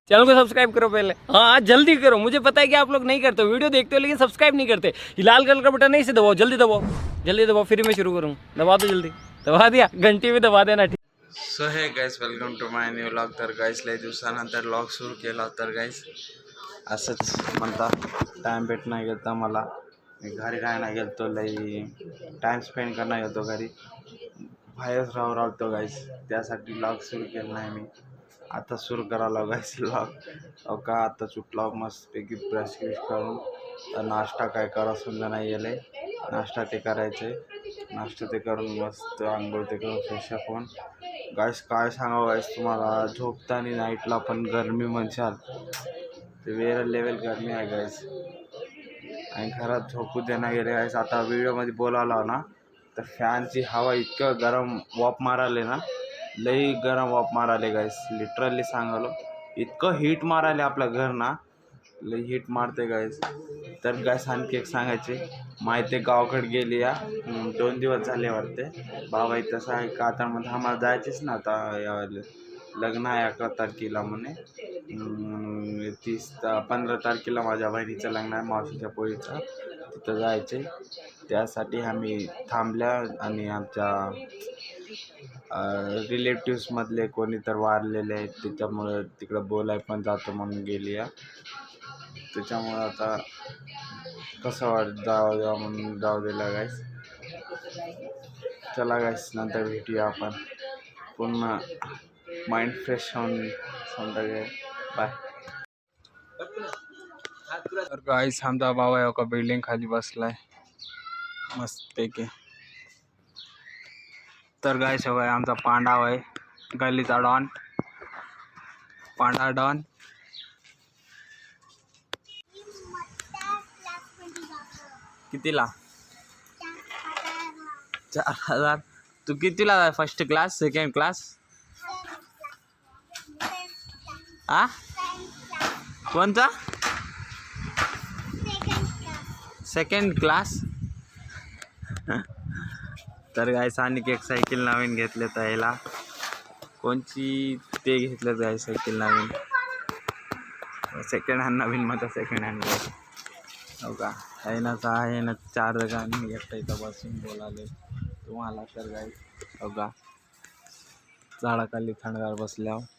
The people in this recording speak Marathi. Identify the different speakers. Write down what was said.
Speaker 1: चैनल को सब्सक्राइब करो पहले। हाँ जल्दी करो, मुझे पता है कि आप लोग नहीं करते हो, वीडियो देखते हो लेकिन सब्सक्राइब नहीं करते। ये लाल कलर का बटन नहीं से दबाओ, जल्दी दबाओ, जल्दी दबाओ, फिर मैं शुरू करूँ। दबा दो जल्दी, दबा दिया, घंटी भी दबा देना। ठीक।
Speaker 2: So hey guys, welcome to my new vlog. तर गाईज लय दिवसानंतर व्लॉग सुरू केला. तर गाईज असंच म्हणता टाईम भेट नाही गेलता मला. मी घरी काय नाही गेलतो, लई टाईम स्पेंड करणार गेलतो घरी, बाहेरच राहतो गाईज. त्यासाठी व्लॉग सुरू केला नाही मी. आता सुरू करायला गाईज व्लॉग. अहो का आता सुटला मस्तपैकी ब्रश करून. तर नाश्ता काय करा समजा नाही गेले. नाश्ता ते करायचे, नाश्ता ते करून मस्त आंघोळ ते करून फ्रेशअप होऊन गाईस काय सांगावं गाईस तुम्हाला. झोपताना नाईटला पण गरमी म्हणशाल ते वेगळं लेवल गरमी आहे गाईस. आणि घरात झोपू देणार गेले गाईस. आता व्हिडिओमध्ये बोलावला ना तर फॅनची हवा इतकं गरम वाफ माराले ना, लई गरम वाफ माराले गाईस. लिटरली सांगालो इतकं हीट माराले आपलं घर ना, लई हीट मारते गाईस. तर गाईस आणखी एक सांगायचे, माहिती गावाकडे गेली या 2 दिवस झाले वाटते. बाबा तसं आहे का आता म्हणजे आम्हाला जायचेच ना. आता यावेळेला लग्न आहे 11 तारखेला म्हणे. 15 तारखेला माझ्या बहिणीचं लग्न आहे, मावशीच्या पोळीचं. तिथं जायचे, त्यासाठी आम्ही थांबल्या. आणि आमच्या रिलेटिव्समधले कोणी तर वारलेले आहेत, त्याच्यामुळं तिकडं बोलाय पण जातो म्हणून गेली या. त्याच्यामुळं आता कसं जाऊ म्हणून जाऊ दिला गाईस. चला गाईस नंतर भेटूया आपण पुन्हा माइंड फ्रेश होऊन संध्याकाळी. बाय. तर गाईस आमचा बाबा एका बिल्डिंग खाली बसलाय मस्तपैकी. तर गाईस हवाय आमचा पांडाव आहे, गल्लीचा डॉन, पांडा डॉन. कितीला? 4,000. तू कितीला आहे? First class, second class? आ कोणता? Second class. तर गाईस आणि एक सायकल नवीन घेतले तर याला कोणची ते घेतलं गाय सायकल नवीन, सेकंड हँड नवीन मध्ये सेकंड हँड. हो का आहे ना, आहे ना 4 जणांनी एकटा इथं बसून बोलाले तुम्हाला. तर गाय हो का झाडाखाली थंडगार बसल्यावर